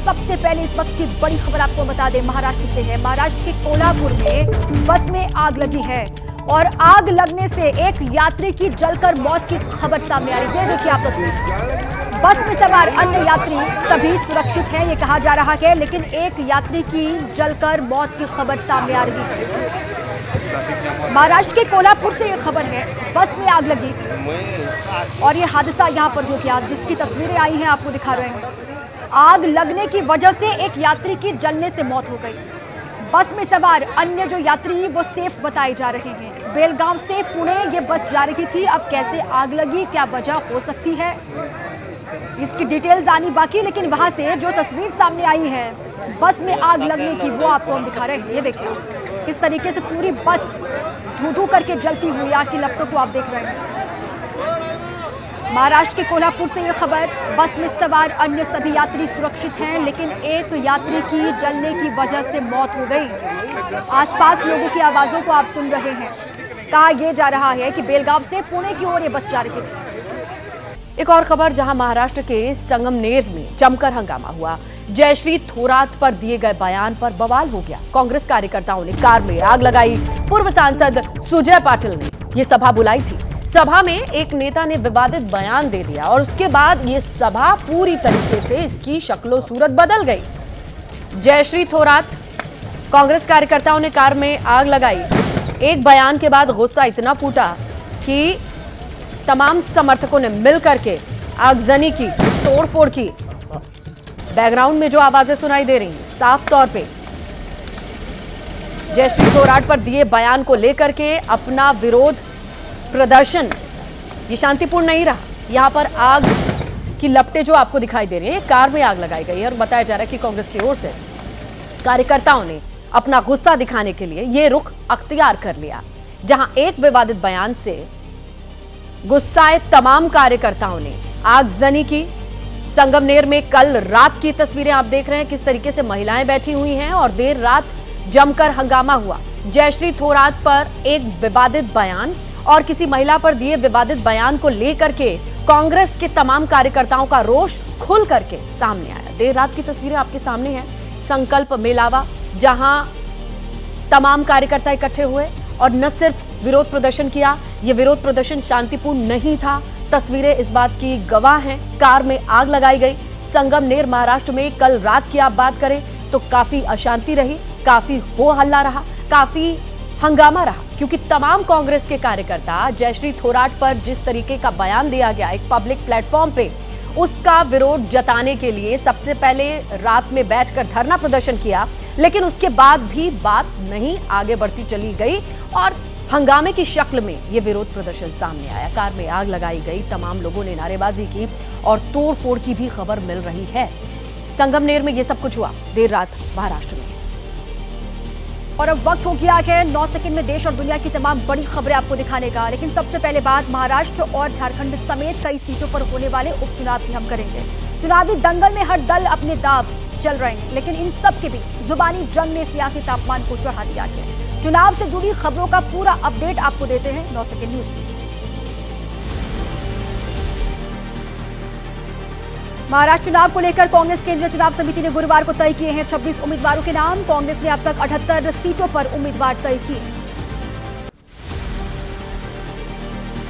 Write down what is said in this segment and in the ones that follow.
सबसे पहले इस वक्त की बड़ी खबर आपको बता दें, महाराष्ट्र से है। महाराष्ट्र के कोल्हापुर में बस में आग लगी है और आग लगने से एक यात्री की जलकर मौत की खबर सामने आ रही है। देखिए आप तस्वीर। बस में सवार अन्य यात्री सभी सुरक्षित हैं, ये कहा जा रहा है, लेकिन एक यात्री की जलकर मौत की खबर सामने आ रही है। महाराष्ट्र के कोल्हापुर से ये खबर है, बस में आग लगी और ये हादसा यहाँ पर हो गया, जिसकी तस्वीरें आई हैं आपको दिखा रहे हैं। आग लगने की वजह से एक यात्री की जलने से मौत हो गई। बस में सवार अन्य जो यात्री वो सेफ बताए जा रहे हैं। बेलगांव से पुणे ये बस जा रही थी। अब कैसे आग लगी, क्या वजह हो सकती है, इसकी डिटेल्स आनी बाकी, लेकिन वहां से जो तस्वीर सामने आई है बस में आग लगने की, वो आपको हम दिखा रहे हैं। ये देखिए किस तरीके से पूरी बस धू-धू करके जलती हुई आग की लपटों को आप देख रहे हैं। महाराष्ट्र के कोल्हापुर से यह खबर, बस में सवार अन्य सभी यात्री सुरक्षित हैं, लेकिन एक यात्री की जलने की वजह से मौत हो गई। आसपास लोगों की आवाजों को आप सुन रहे हैं। कहा यह जा रहा है कि बेलगांव से पुणे की ओर ये बस जा रही थी। एक और खबर, जहां महाराष्ट्र के संगमनेर में जमकर हंगामा हुआ। जयश्री थोरात पर दिए गए बयान पर बवाल हो गया। कांग्रेस कार्यकर्ताओं ने कार में आग लगाई। पूर्व सांसद सुजय पाटिल ने ये सभा बुलाई थी। सभा में एक नेता ने विवादित बयान दे दिया और उसके बाद ये सभा पूरी तरीके से इसकी शक्लो सूरत बदल गई। जयश्री थोरात, कांग्रेस कार्यकर्ताओं ने कार में आग लगाई। एक बयान के बाद गुस्सा इतना फूटा कि तमाम समर्थकों ने मिलकर के आगजनी की, तोड़फोड़ की। बैकग्राउंड में जो आवाजें सुनाई दे रही हैं, साफ तौर पे जयश्री थोराट पर दिए बयान को लेकर के अपना विरोध प्रदर्शन, ये शांतिपूर्ण नहीं रहा। यहां पर आग की लपटें जो आपको दिखाई दे रही हैं, कार में आग लगाई गई है और बताया जा रहा है कि कांग्रेस की ओर से कार्यकर्ताओं ने अपना गुस्सा दिखाने के लिए ये रुख अख्तियार कर लिया। जहां एक विवादित बयान से गुस्साए तमाम कार्यकर्ताओं ने आगजनी की। संगमनेर में कल रात की तस्वीरें आप देख रहे हैं, किस तरीके से महिलाएं बैठी हुई हैं और देर रात जमकर हंगामा हुआ। जयश्री थोरात पर एक विवादित बयान और किसी महिला पर दिए विवादित बयान को लेकर के कांग्रेस के तमाम कार्यकर्ताओं का रोष खुल करके सामने आया। देर रात की तस्वीरें आपके सामने हैं। संकल्प मेलावा, जहां तमाम कार्यकर्ता इकट्ठे हुए और न सिर्फ विरोध प्रदर्शन किया, यह विरोध प्रदर्शन शांतिपूर्ण नहीं था। तस्वीरें इस बात की गवाह हैं। कार में आग लगाई गई। संगमनेर महाराष्ट्र में कल रात की आप बात करें तो काफी अशांति रही, काफी हो हल्ला रहा, काफी हंगामा रहा, क्योंकि तमाम कांग्रेस के कार्यकर्ता जयश्री थोराट पर जिस तरीके का बयान दिया गया एक पब्लिक प्लेटफॉर्म पे, उसका विरोध जताने के लिए सबसे पहले रात में बैठकर धरना प्रदर्शन किया, लेकिन उसके बाद भी बात नहीं आगे बढ़ती चली गई और हंगामे की शक्ल में यह विरोध प्रदर्शन सामने आया। कार में आग लगाई गई, तमाम लोगों ने नारेबाजी की और तोड़फोड़ की भी खबर मिल रही है। संगमनेर में यह सब कुछ हुआ देर रात महाराष्ट्र में। और अब वक्त हो गया है 9 सेकंड में देश और दुनिया की तमाम बड़ी खबरें आपको दिखाने का, लेकिन सबसे पहले बात महाराष्ट्र और झारखंड समेत कई सीटों पर होने वाले उपचुनाव की हम करेंगे। चुनावी दंगल में हर दल अपने दांव चल रहे हैं, लेकिन इन सब के बीच जुबानी जंग ने सियासी तापमान को चढ़ा दिया है। चुनाव से जुड़ी खबरों का पूरा अपडेट आपको देते हैं 9 सेकंड न्यूज में। महाराष्ट्र चुनाव को लेकर कांग्रेस केंद्रीय चुनाव समिति ने गुरुवार को तय किए हैं 26 उम्मीदवारों के नाम। कांग्रेस ने अब तक 78 सीटों पर उम्मीदवार तय किए।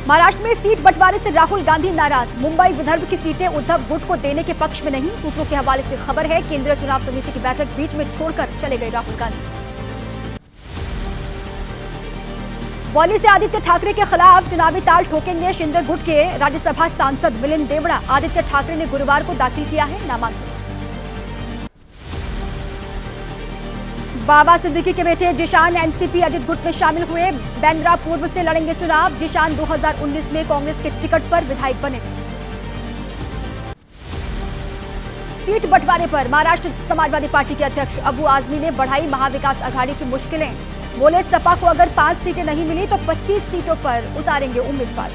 महाराष्ट्र में सीट बंटवारे से राहुल गांधी नाराज। मुंबई विदर्भ की सीटें उद्धव गुट को देने के पक्ष में नहीं। सूत्रों के हवाले से खबर है, केंद्रीय चुनाव समिति की बैठक बीच में छोड़कर चले गए राहुल गांधी। वॉली से आदित्य ठाकरे के खिलाफ चुनावी ताल ठोकेंगे शिंदे गुट के राज्यसभा सांसद मिलिंद देवड़ा। आदित्य ठाकरे ने गुरुवार को दाखिल किया है नामांकन। बाबा सिद्दीकी के बेटे जिशान एनसीपी अजित गुट में शामिल हुए। बेंद्रा पूर्व से लड़ेंगे चुनाव। जिशान 2019 में कांग्रेस के टिकट पर विधायक बने थे। सीट बंटवारे पर महाराष्ट्र समाजवादी पार्टी के अध्यक्ष अबू आजमी ने बढ़ाई महाविकास आघाड़ी की मुश्किलें। बोले सपा को अगर 5 सीटें नहीं मिली तो 25 सीटों पर उतारेंगे उम्मीदवार।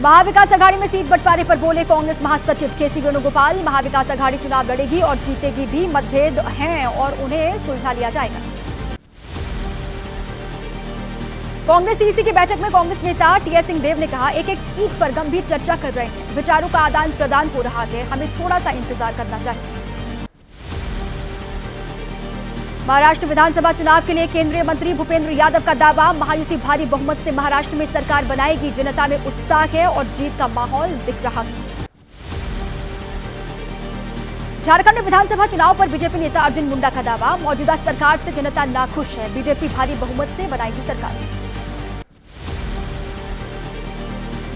महाविकास आघाड़ी में सीट बंटवारे पर बोले कांग्रेस महासचिव केसी वेणुगोपाल। महाविकास आघाड़ी चुनाव लड़ेगी और जीतेगी भी। मतभेद हैं और उन्हें सुलझा लिया जाएगा। कांग्रेस ईसी की बैठक में कांग्रेस नेता टीएस सिंहदेव ने कहा, एक एक सीट पर गंभीर चर्चा कर रहे हैं, विचारों का आदान प्रदान हो रहा है, हमें थोड़ा सा इंतजार करना चाहिए। महाराष्ट्र विधानसभा चुनाव के लिए केंद्रीय मंत्री भूपेंद्र यादव का दावा, महायुति भारी बहुमत से महाराष्ट्र में सरकार बनाएगी, जनता में उत्साह है और जीत का माहौल दिख रहा है। झारखंड विधानसभा चुनाव पर बीजेपी नेता अर्जुन मुंडा का दावा, मौजूदा सरकार से जनता नाखुश है, बीजेपी भारी बहुमत से बनाएगी सरकार।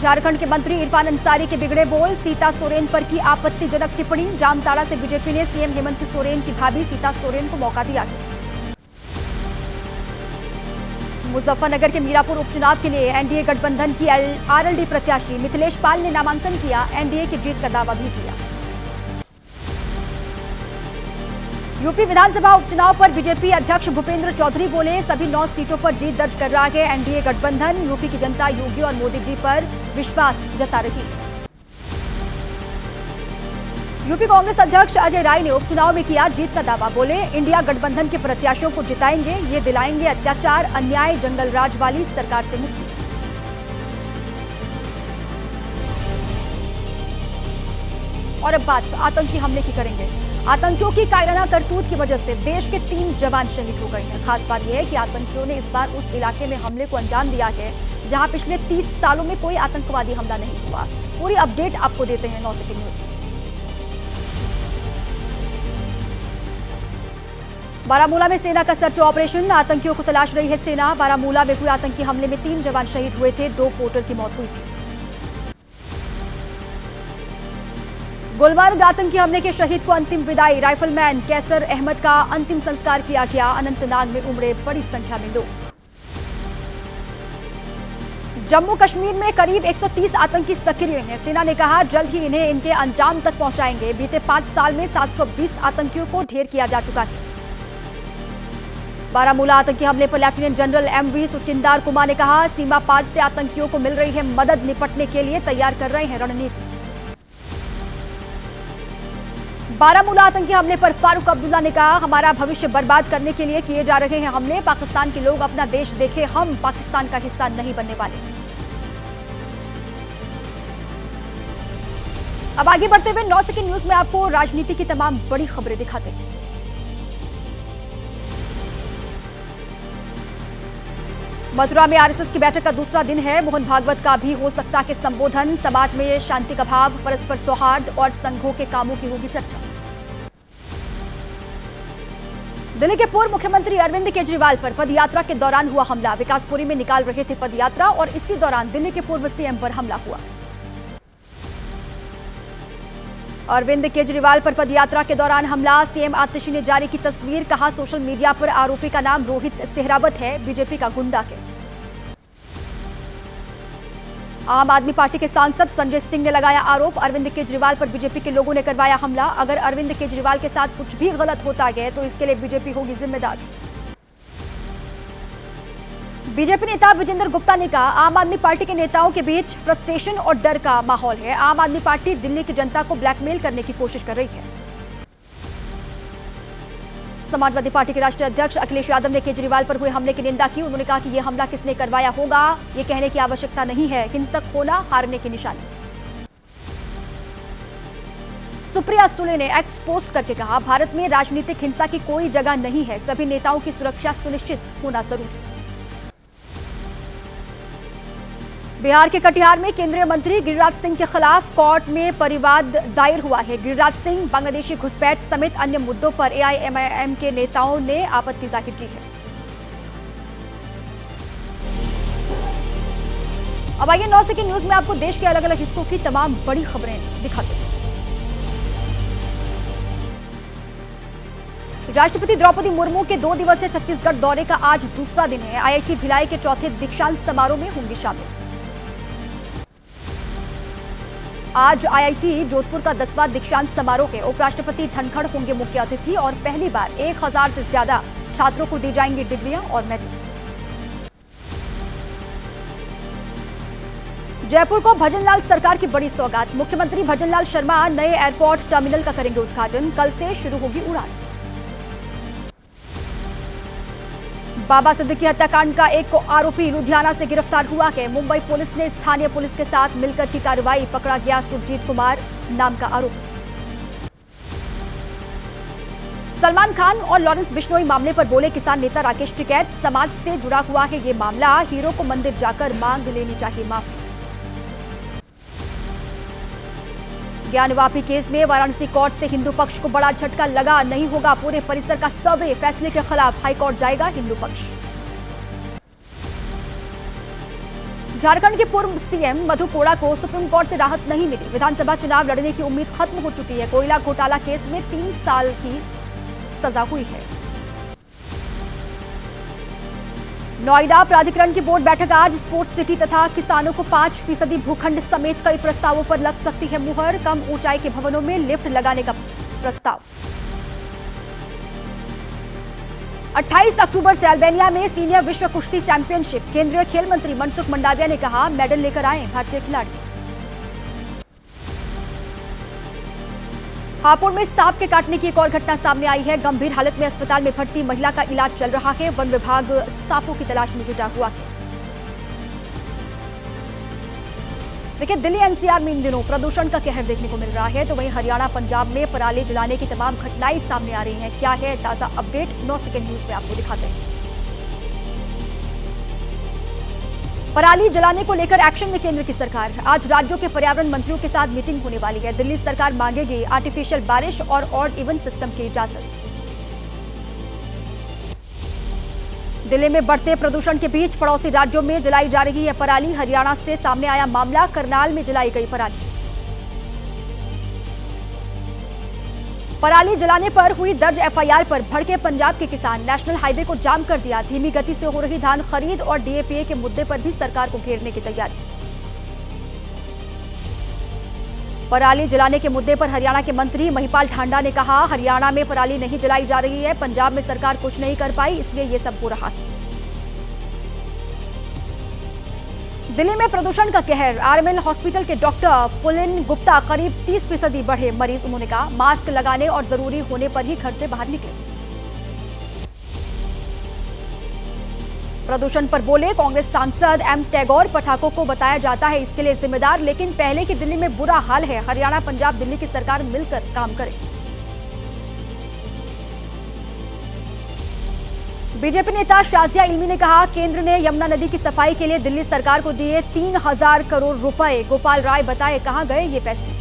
झारखंड के मंत्री इरफान अंसारी के बिगड़े बोल, सीता सोरेन पर की आपत्तिजनक टिप्पणी, जामताड़ा से बीजेपी ने सीएम हेमंत सोरेन की भाभी सीता सोरेन को मौका दिया। मुजफ्फरनगर के मीरापुर उपचुनाव के लिए एनडीए गठबंधन की आरएलडी प्रत्याशी मिथिलेश पाल ने नामांकन किया, एनडीए की जीत का दावा भी किया। यूपी विधानसभा उपचुनाव पर बीजेपी अध्यक्ष भूपेंद्र चौधरी बोले, सभी 9 सीटों पर जीत दर्ज कर रहा है एनडीए गठबंधन, यूपी की जनता योगी और मोदी जी पर विश्वास जता रही है। यूपी कांग्रेस अध्यक्ष अजय राय ने उपचुनाव में किया जीत का दावा, बोले इंडिया गठबंधन के प्रत्याशियों को जिताएंगे, ये दिलाएंगे अत्याचार, अन्याय, जंगल राज वाली सरकार से मुक्ति। और अब बात आतंकी हमले की करेंगे। आतंकियों की कायराना करतूत की वजह से देश के 3 जवान शहीद हो गए हैं। खास बात यह है कि आतंकियों ने इस बार उस इलाके में हमले को अंजाम दिया है जहां पिछले 30 सालों में कोई आतंकवादी हमला नहीं हुआ। पूरी अपडेट आपको देते हैं 9 सेकंड न्यूज में। बारामूला में सेना का सर्च ऑपरेशन, आतंकियों को तलाश रही है सेना। बारामूला में हुए आतंकी हमले में 3 जवान शहीद हुए थे, 2 पोर्टर की मौत हुई थी। गुलबर्ग आतंकी हमले के शहीद को अंतिम विदाई, राइफलमैन कैसर अहमद का अंतिम संस्कार किया गया। अनंतनाग में उमड़े बड़ी संख्या में लोग। जम्मू कश्मीर में करीब 130 आतंकी सक्रिय हैं, सेना ने कहा जल्द ही इन्हें इनके अंजाम तक पहुंचाएंगे। बीते 5 साल में 720 आतंकियों को ढेर किया जा चुका है। बारामूला आतंकी हमले पर लेफ्टिनेंट जनरल एमवी सुचिंदार कुमार ने कहा, सीमा पार से आतंकियों को मिल रही है मदद, निपटने के लिए तैयार कर रहे हैं रणनीति। बारामूला आतंकी हमले पर फारूक अब्दुल्ला ने कहा, हमारा भविष्य बर्बाद करने के लिए किए जा रहे हैं हमले, पाकिस्तान के लोग अपना देश देखें, हम पाकिस्तान का हिस्सा नहीं बनने वाले। अब आगे बढ़ते हुए 9 सेकंड न्यूज में आपको राजनीति की तमाम बड़ी खबरें दिखाते हैं। मथुरा में आरएसएस की बैठक का दूसरा दिन है, मोहन भागवत का भी हो सकता है संबोधन, समाज में शांति का भाव, परस्पर सौहार्द और संघों के कामों की होगी चर्चा। दिल्ली के पूर्व मुख्यमंत्री अरविंद केजरीवाल पर पदयात्रा के दौरान हुआ हमला, विकासपुरी में निकाल रहे थे पदयात्रा और इसी दौरान दिल्ली के पूर्व सीएम पर हमला हुआ। अरविंद केजरीवाल पर पदयात्रा के दौरान हमला, सीएम आतिशी ने जारी की तस्वीर, कहा सोशल मीडिया पर आरोपी का नाम रोहित सेहरावत है, बीजेपी का गुंडा है। आम आदमी पार्टी के सांसद संजय सिंह ने लगाया आरोप, अरविंद केजरीवाल पर बीजेपी के लोगों ने करवाया हमला, अगर अरविंद केजरीवाल के साथ कुछ भी गलत होता है तो इसके लिए बीजेपी होगी जिम्मेदार। बीजेपी नेता विजेंद्र गुप्ता ने कहा, आम आदमी पार्टी के नेताओं के बीच फ्रस्ट्रेशन और डर का माहौल है, आम आदमी पार्टी दिल्ली की जनता को ब्लैकमेल करने की कोशिश कर रही है। समाजवादी पार्टी के राष्ट्रीय अध्यक्ष अखिलेश यादव ने केजरीवाल पर हुए हमले की निंदा की, उन्होंने कहा कि यह हमला किसने करवाया होगा यह कहने की आवश्यकता नहीं है, हिंसक होना हारने की निशानी। सुप्रिया सुले ने एक्स पोस्ट करके कहा, भारत में राजनीतिक हिंसा की कोई जगह नहीं है, सभी नेताओं की सुरक्षा सुनिश्चित होना जरूरी है। बिहार के कटिहार में केंद्रीय मंत्री गिरिराज सिंह के खिलाफ कोर्ट में परिवाद दायर हुआ है। गिरिराज सिंह, बांग्लादेशी घुसपैठ समेत अन्य मुद्दों पर एआईएमआईएम के नेताओं ने आपत्ति जाहिर की है। अब आइए 9 सेकंड न्यूज में आपको देश के अलग अलग हिस्सों की तमाम बड़ी खबरें दिखाते हैं। राष्ट्रपति द्रौपदी मुर्मू के 2 दिवसीय छत्तीसगढ़ दौरे का आज दूसरा दिन है। आईआईटी भिलाई के चौथे दीक्षांत समारोह में होंगी शामिल। आज आईआईटी जोधपुर का 10वां दीक्षांत समारोह है। उपराष्ट्रपति धनखड़ होंगे मुख्य अतिथि और पहली बार 1000 से ज्यादा छात्रों को दी जाएंगी डिग्रियां और मेडल। जयपुर को भजनलाल सरकार की बड़ी सौगात, मुख्यमंत्री भजनलाल शर्मा नए एयरपोर्ट टर्मिनल का करेंगे उद्घाटन, कल से शुरू होगी उड़ान। बाबा सिद्दीकी हत्याकांड का एक आरोपी लुधियाना से गिरफ्तार हुआ है। मुंबई पुलिस ने स्थानीय पुलिस के साथ मिलकर की कार्रवाई, पकड़ा गया सुरजीत कुमार नाम का आरोपी। सलमान खान और लॉरेंस बिश्नोई मामले पर बोले किसान नेता राकेश टिकैत, समाज से जुड़ा हुआ है ये मामला, हीरो को मंदिर जाकर मांग लेनी चाहिए माफी। ज्ञानवापी केस में वाराणसी कोर्ट से हिंदू पक्ष को बड़ा झटका लगा, नहीं होगा पूरे परिसर का सर्वे, फैसले के खिलाफ हाईकोर्ट जाएगा हिंदू पक्ष। झारखंड के पूर्व सीएम मधु कोड़ा को सुप्रीम कोर्ट से राहत नहीं मिली, विधानसभा चुनाव लड़ने की उम्मीद खत्म हो चुकी है। कोयला घोटाला केस में 3 साल की सजा हुई है। नोएडा प्राधिकरण की बोर्ड बैठक आज, स्पोर्ट्स सिटी तथा किसानों को 5% भूखंड समेत कई प्रस्तावों पर लग सकती है मुहर, कम ऊंचाई के भवनों में लिफ्ट लगाने का प्रस्ताव। 28 अक्टूबर से अल्बानिया में सीनियर विश्व कुश्ती चैंपियनशिप, केंद्रीय खेल मंत्री मनसुख मंडाविया ने कहा मेडल लेकर आए भारतीय खिलाड़ी। हापुड़ में सांप के काटने की एक और घटना सामने आई है, गंभीर हालत में अस्पताल में भर्ती महिला का इलाज चल रहा है। वन विभाग सांपों की तलाश में जुटा हुआ है। देखिए, दिल्ली एनसीआर में इन दिनों प्रदूषण का कहर देखने को मिल रहा है, तो वहीं हरियाणा पंजाब में पराली जलाने की तमाम घटनाएं सामने आ रही हैं। क्या है ताजा अपडेट, 9 सेकंड न्यूज में आपको दिखाते हैं। पराली जलाने को लेकर एक्शन में केंद्र की सरकार, आज राज्यों के पर्यावरण मंत्रियों के साथ मीटिंग होने वाली है। दिल्ली सरकार मांगेगी आर्टिफिशियल बारिश और ऑड इवन सिस्टम की इजाजत। दिल्ली में बढ़ते प्रदूषण के बीच पड़ोसी राज्यों में जलाई जा रही है पराली। हरियाणा से सामने आया मामला, करनाल में जलाई गई पराली। पराली जलाने पर हुई दर्ज एफआईआर पर भड़के पंजाब के किसान, नेशनल हाईवे को जाम कर दिया। धीमी गति से हो रही धान खरीद और डीएपीए के मुद्दे पर भी सरकार को घेरने की तैयारी। पराली जलाने के मुद्दे पर हरियाणा के मंत्री महिपाल ठांडा ने कहा हरियाणा में पराली नहीं जलाई जा रही है, पंजाब में सरकार कुछ नहीं कर पाई, इसलिए ये सब हो रहा है। दिल्ली में प्रदूषण का कहर, आरएमएल हॉस्पिटल के डॉक्टर पुलिन गुप्ता करीब 30% बढ़े मरीज। उन्होंने कहा मास्क लगाने और जरूरी होने पर ही घर से बाहर निकले। प्रदूषण पर बोले कांग्रेस सांसद एम टैगोर, पटाखों को बताया जाता है इसके लिए जिम्मेदार, लेकिन पहले की दिल्ली में बुरा हाल है, हरियाणा पंजाब दिल्ली की सरकार मिलकर काम करे। बीजेपी नेता शाजिया इल्मी ने कहा केंद्र ने यमुना नदी की सफाई के लिए दिल्ली सरकार को दिए 3000 करोड़ रुपए। गोपाल राय बताए कहां गए ये पैसे।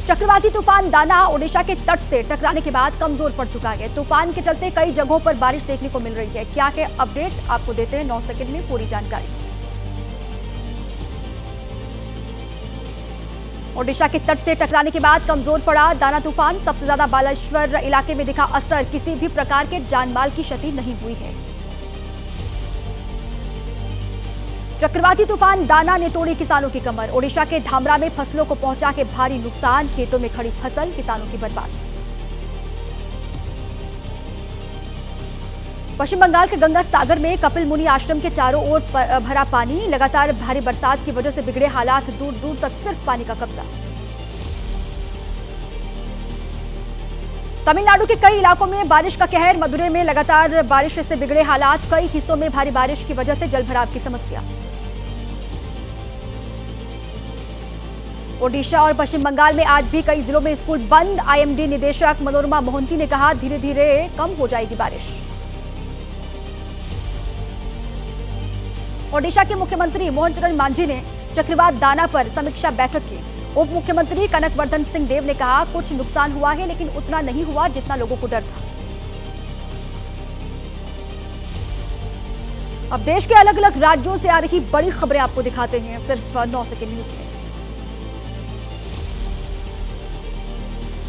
चक्रवाती तूफान दाना ओडिशा के तट से टकराने के बाद कमजोर पड़ चुका है। तूफान के चलते कई जगहों पर बारिश देखने को मिल रही है। क्या है अपडेट, आपको देते हैं 9 सेकंड में पूरी जानकारी। ओडिशा के तट से टकराने के बाद कमजोर पड़ा दाना तूफान, सबसे ज्यादा बालेश्वर इलाके में दिखा असर, किसी भी प्रकार के जानमाल की क्षति नहीं हुई है। चक्रवाती तूफान दाना ने तोड़ी किसानों की कमर, ओडिशा के धामरा में फसलों को पहुंचा के भारी नुकसान, खेतों में खड़ी फसल किसानों की बर्बाद। पश्चिम बंगाल के गंगा सागर में कपिल मुनि आश्रम के चारों ओर भरा पानी, लगातार भारी बरसात की वजह से बिगड़े हालात, दूर दूर तक सिर्फ पानी का कब्जा। तमिलनाडु के कई इलाकों में बारिश का कहर, मदुरै में लगातार बारिश से बिगड़े हालात, कई हिस्सों में भारी बारिश की वजह से जलभराव की समस्या। ओडिशा और पश्चिम बंगाल में आज भी कई जिलों में स्कूल बंद। आईएमडी निदेशक मनोरमा मोहंती ने कहा धीरे धीरे कम हो जाएगी बारिश। ओडिशा के मुख्यमंत्री मोहन चरण मांझी ने चक्रवात दाना पर समीक्षा बैठक की। उप मुख्यमंत्री कनकवर्धन सिंह देव ने कहा कुछ नुकसान हुआ है लेकिन उतना नहीं हुआ जितना लोगों को डर था। अब देश के अलग अलग राज्यों से आ रही बड़ी खबरें आपको दिखाते हैं सिर्फ 9 सेकंड न्यूज में।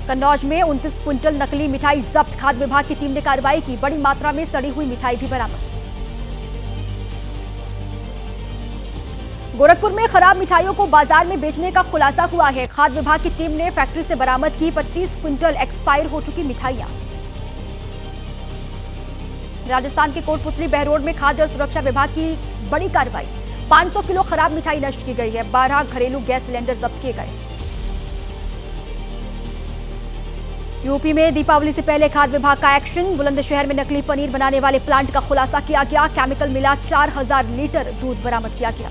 कन्नौज में 29 क्विंटल नकली मिठाई जब्त, खाद्य विभाग की टीम ने कार्रवाई की, बड़ी मात्रा में सड़ी हुई मिठाई भी बरामद। गोरखपुर में खराब मिठाइयों को बाजार में बेचने का खुलासा हुआ है। खाद्य विभाग की टीम ने फैक्ट्री से बरामद की 25 क्विंटल एक्सपायर हो चुकी मिठाइयां। राजस्थान के कोटपुतली बहरोड में खाद्य और सुरक्षा विभाग की बड़ी कार्रवाई, 500 किलो खराब मिठाई नष्ट की गई है, 12 घरेलू गैस सिलेंडर जब्त किए गए। यूपी में दीपावली से पहले खाद्य विभाग का एक्शन। बुलंदशहर में नकली पनीर बनाने वाले प्लांट का खुलासा किया गया। केमिकल मिला 4000 लीटर दूध बरामद किया गया।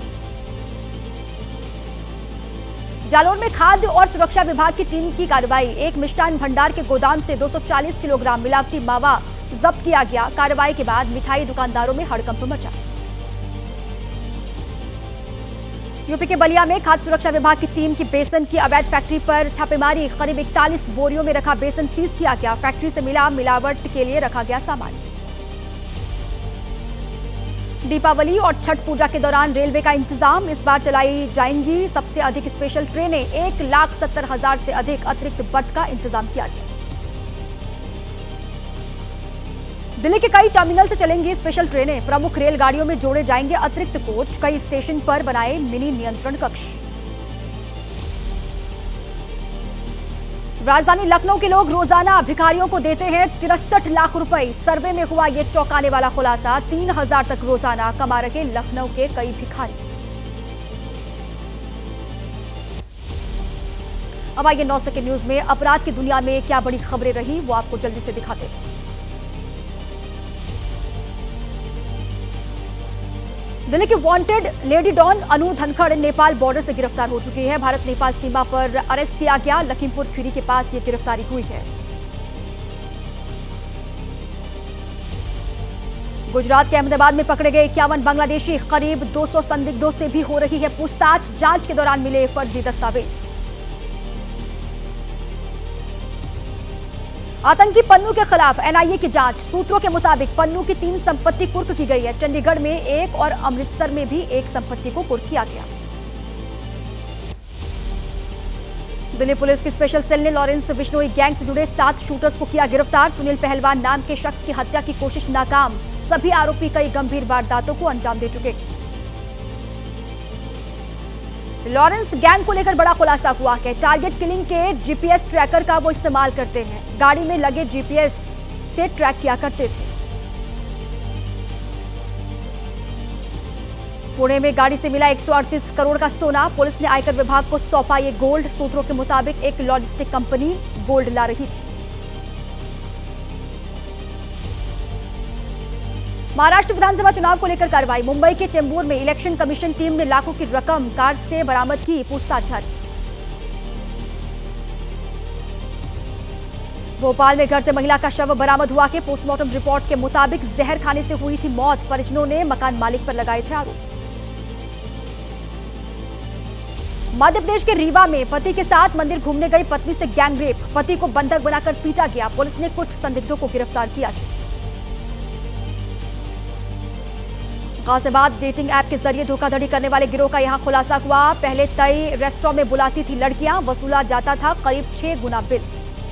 जालौर में खाद्य और सुरक्षा विभाग की टीम की कार्रवाई। एक मिष्ठान भंडार के गोदाम से 240 किलोग्राम मिलावटी मावा जब्त किया गया। कार्रवाई के बाद मिठाई दुकानदारों में हड़कंप मचा। यूपी के बलिया में खाद्य सुरक्षा विभाग की टीम की बेसन की अवैध फैक्ट्री पर छापेमारी। करीब 41 बोरियों में रखा बेसन सीज किया गया। फैक्ट्री से मिला मिलावट के लिए रखा गया सामान। दीपावली और छठ पूजा के दौरान रेलवे का इंतजाम। इस बार चलाई जाएंगी सबसे अधिक स्पेशल ट्रेनें। 1,70,000 से अधिक अतिरिक्त बर्थ का इंतजाम किया गया। दिल्ली के कई टर्मिनल से चलेंगी स्पेशल ट्रेनें। प्रमुख रेलगाड़ियों में जोड़े जाएंगे अतिरिक्त कोच। कई स्टेशन पर बनाए मिनी नियंत्रण कक्ष। राजधानी लखनऊ के लोग रोजाना भिखारियों को देते हैं 63 लाख रुपए। सर्वे में हुआ यह चौंकाने वाला खुलासा। 3000 तक रोजाना कमा रहे लखनऊ के कई भिखारी। अब आइए 9 सेकंड न्यूज में अपराध की दुनिया में क्या बड़ी खबरें रही वो आपको जल्दी से दिखाते हैं। दिल्ली की वांटेड लेडी डॉन अनु धनखड़ नेपाल बॉर्डर से गिरफ्तार हो चुकी है। भारत नेपाल सीमा पर अरेस्ट किया गया। लखीमपुर खीरी के पास ये गिरफ्तारी हुई है। गुजरात के अहमदाबाद में पकड़े गए 51 बांग्लादेशी। करीब 200 संदिग्धों से भी हो रही है पूछताछ। जांच के दौरान मिले फर्जी दस्तावेज। आतंकी पन्नू के खिलाफ एनआईए की जांच। सूत्रों के मुताबिक पन्नू की 3 संपत्ति कुर्क की गई है। चंडीगढ़ में 1 और अमृतसर में भी 1 संपत्ति को कुर्क किया गया। दिल्ली पुलिस की स्पेशल सेल ने लॉरेंस बिश्नोई गैंग से जुड़े 7 शूटर्स को किया गिरफ्तार। सुनील पहलवान नाम के शख्स की हत्या की कोशिश नाकाम। सभी आरोपी कई गंभीर वारदातों को अंजाम दे चुके। लॉरेंस गैंग को लेकर बड़ा खुलासा हुआ है। टारगेट किलिंग के जीपीएस ट्रैकर का वो इस्तेमाल करते हैं। गाड़ी में लगे जीपीएस से ट्रैक किया करते थे। पुणे में गाड़ी से मिला 138 करोड़ का सोना। पुलिस ने आयकर विभाग को सौंपा ये गोल्ड। सूत्रों के मुताबिक एक लॉजिस्टिक कंपनी गोल्ड ला रही थी। महाराष्ट्र विधानसभा चुनाव को लेकर कार्रवाई। मुंबई के चेंबूर में इलेक्शन कमीशन टीम ने लाखों की रकम कार से बरामद की। पूछताछ जारी। भोपाल में घर से महिला का शव बरामद हुआ के पोस्टमार्टम रिपोर्ट के मुताबिक जहर खाने से हुई थी मौत। परिजनों ने मकान मालिक पर लगाए थे आरोप। मध्य प्रदेश के रीवा में पति के साथ मंदिर घूमने गई पत्नी से गैंगरेप। पति को बंधक बनाकर पीटा गया। पुलिस ने कुछ संदिग्धों को गिरफ्तार किया। गाजियाबाद डेटिंग ऐप के जरिए धोखाधड़ी करने वाले गिरोह का यहां खुलासा हुआ। पहले तय रेस्टोरेंट में बुलाती थी लड़कियां। वसूला जाता था करीब 6 गुना बिल।